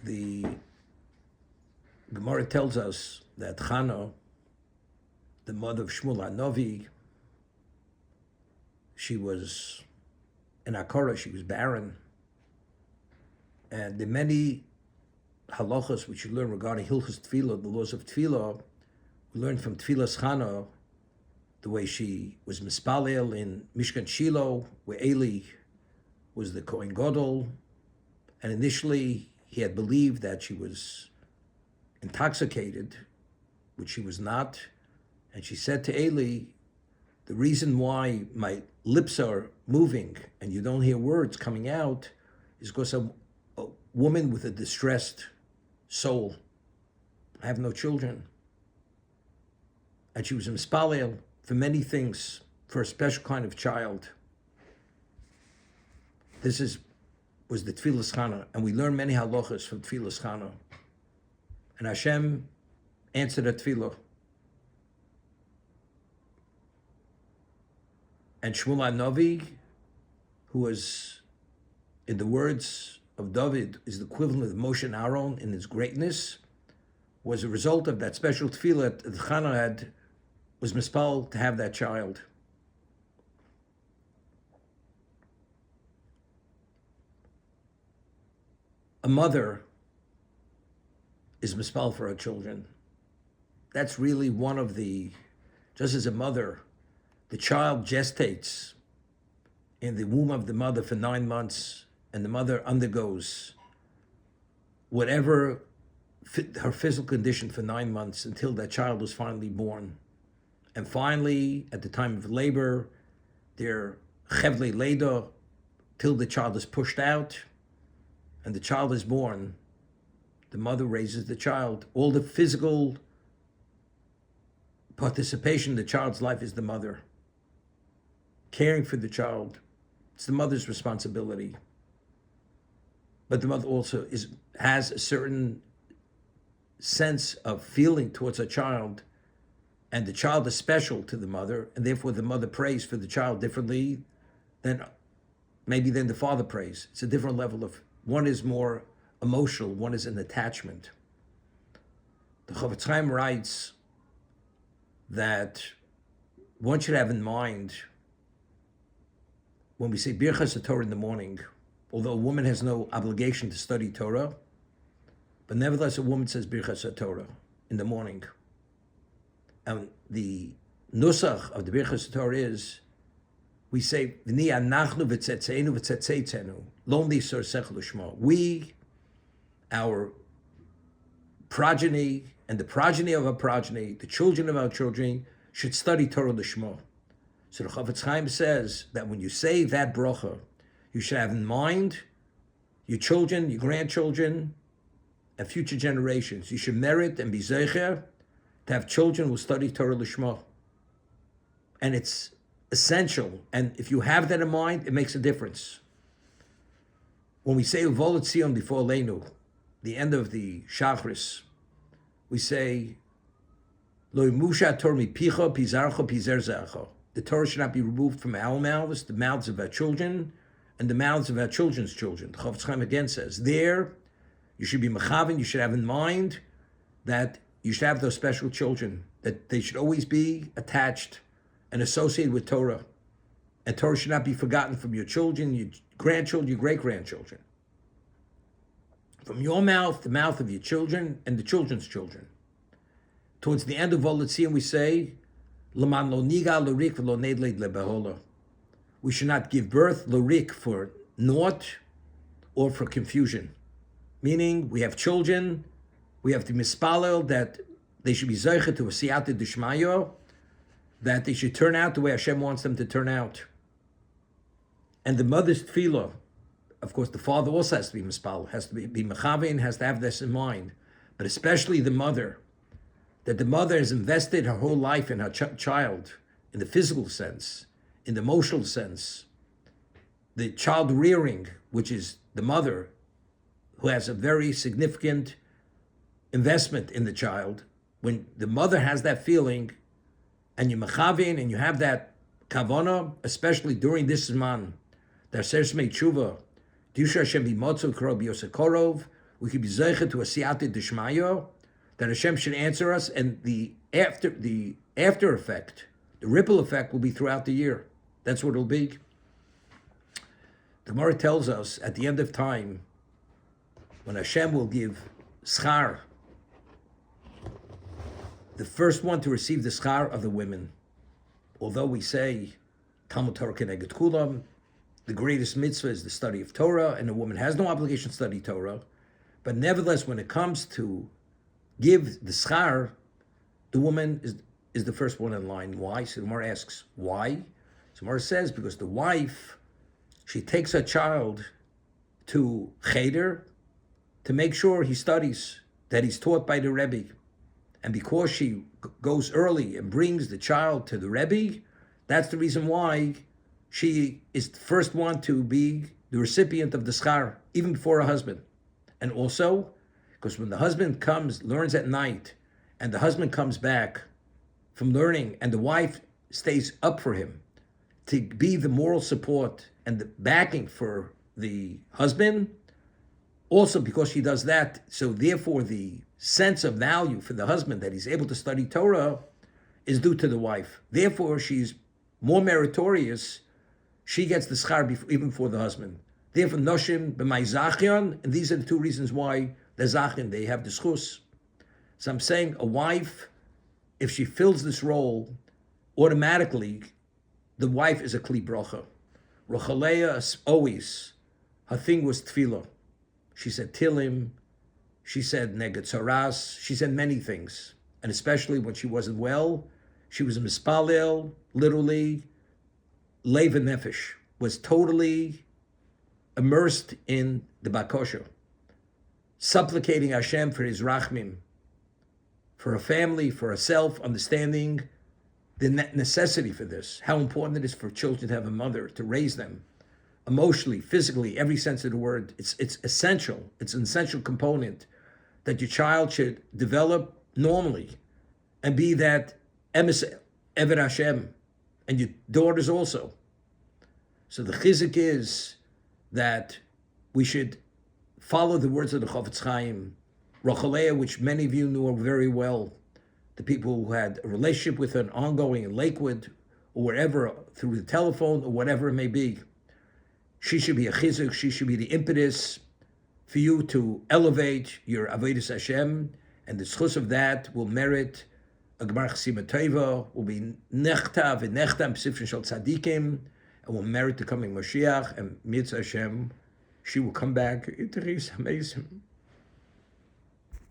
The Gemara tells us that Chana, the mother of Shmuel HaNavi, she was in Akara, she was barren. And the many halachas which you learn regarding Hilchos Tefillah, the laws of Tefillah, we learned from Tefillas Chana, the way she was mispalel in Mishkan Shiloh, where Eli was the Kohen Gadol, and initially he had believed that she was intoxicated, which she was not, and she said to Eli, the reason why my lips are moving and you don't hear words coming out is because I'm a woman with a distressed soul. I have no children. And she was mispalel for many things, for a special kind of child. This was the Tfilas Chana, and we learn many halachas from Tfilas Chana. And Hashem answered a tefillah. And Shmuel HaNavi, who was, in the words of David, is the equivalent of Moshe and Aaron in his greatness, was a result of that special tefillah that Chana had, was mispal to have that child. A mother is mispal for her children. That's really one of the, just as a mother, the child gestates in the womb of the mother for 9 months, and the mother undergoes whatever her physical condition for 9 months until that child was finally born. And finally, at the time of labor, they're chevle leda, till the child is pushed out and the child is born. The mother raises the child. All the physical participation in the child's life is the mother. Caring for the child, it's the mother's responsibility. But the mother also has a certain sense of feeling towards a child, and the child is special to the mother, and therefore the mother prays for the child differently than maybe than the father prays. It's a different level of, one is more emotional, one is an attachment. The Chofetz Chaim writes that one should have in mind, when we say Birchas Torah in the morning, although a woman has no obligation to study Torah, but nevertheless a woman says Birchas Torah in the morning. And the nusach of the Birchas Torah is, we say, V'ni anachnu v'tzetzeinu v'tzetzeitenu, lonely sor sechel u'shmo. We, our progeny, and the progeny of our progeny, the children of our children, should study Torah l'shmo. So the Chofetz Chaim says that when you say that bracha, you should have in mind your children, your grandchildren, and future generations. You should merit and be zeicher to have children who study Torah l'shmo. And it's essential. And if you have that in mind, it makes a difference. When we say Uvolet Zion before Leinu, the end of the Shachris, we say, Lo yimusha Torah mipicha pizarcha pizer zacha. The Torah should not be removed from our mouths, the mouths of our children, and the mouths of our children's children. The Chofetz Chaim again says, there, you should be mechaven, you should have in mind that you should have those special children, that they should always be attached and associated with Torah. And Torah should not be forgotten from your children, your grandchildren, your great-grandchildren. From your mouth, the mouth of your children, and the children's children. Towards the end of Uvolet Zion, we say, L'man lo niga l'rik v'lo nedled lebehola. We should not give birth, l'rik, for naught or for confusion. Meaning, we have children, we have to mispalel that they should be zeicher to a siyata d'shmayo, that they should turn out the way Hashem wants them to turn out. And the mother's tefillah, of course, the father also has to be mispal, has to be mechavein, has to have this in mind, but especially the mother, that the mother has invested her whole life in her child, in the physical sense, in the emotional sense. The child rearing, which is the mother, who has a very significant investment in the child. When the mother has that feeling, and you mechavein, and you have that kavana, especially during this zman, that says me tshuva, Dusha Hashem b'motzu korov b'yosekorov, we could be zeicha to a siyata d'shmaya, that Hashem should answer us, and the after effect, the ripple effect will be throughout the year. That's what it'll be. The Gemara tells us at the end of time, when Hashem will give schar, the first one to receive the schar of the women. Although we say Talmud Torah Keneged Kulam, the greatest mitzvah is the study of Torah, and a woman has no obligation to study Torah, but nevertheless, when it comes to give the schar, the woman is the first one in line. Why? So the Gemara asks, why? So the Gemara says, because the wife, she takes her child to cheder to make sure he studies, that he's taught by the Rebbe. And because she goes early and brings the child to the Rebbe, that's the reason why she is the first one to be the recipient of the schar, even before her husband. And also, because when the husband comes, learns at night, and the husband comes back from learning, and the wife stays up for him to be the moral support and the backing for the husband, also because she does that, so therefore the sense of value for the husband that he's able to study Torah is due to the wife. Therefore, she's more meritorious. She gets the schar even before the husband. Therefore, noshim b'may zachion, and these are the two reasons why the zachion, they have the schus. So I'm saying a wife, if she fills this role, automatically the wife is a kli bracha. Rochaleah always, her thing was tefillah. She said Tilim, she said Neged Tzaras, she said many things. And especially when she wasn't well, she was a mispalel, literally, Lev Nefesh, was totally immersed in the Bakosha, supplicating Hashem for his rachmim, for her family, for herself, understanding the necessity for this, how important it is for children to have a mother, to raise them, emotionally, physically, every sense of the word. It's essential. It's an essential component that your child should develop normally and be that emes Eved Hashem, and your daughters also. So the chizuk is that we should follow the words of the Chofetz Chaim, Rochaleah, which many of you knew very well, the people who had a relationship with an ongoing in Lakewood or wherever, through the telephone or whatever it may be. She should be a chizuk, she should be the impetus for you to elevate your Avodas Hashem, and the schus of that will merit a Gemar Chasima Tova, will be nechta v'nechta p'sifrin shel tzadikim, and will merit the coming Mashiach, and Mitzvah Hashem, she will come back. It is amazing.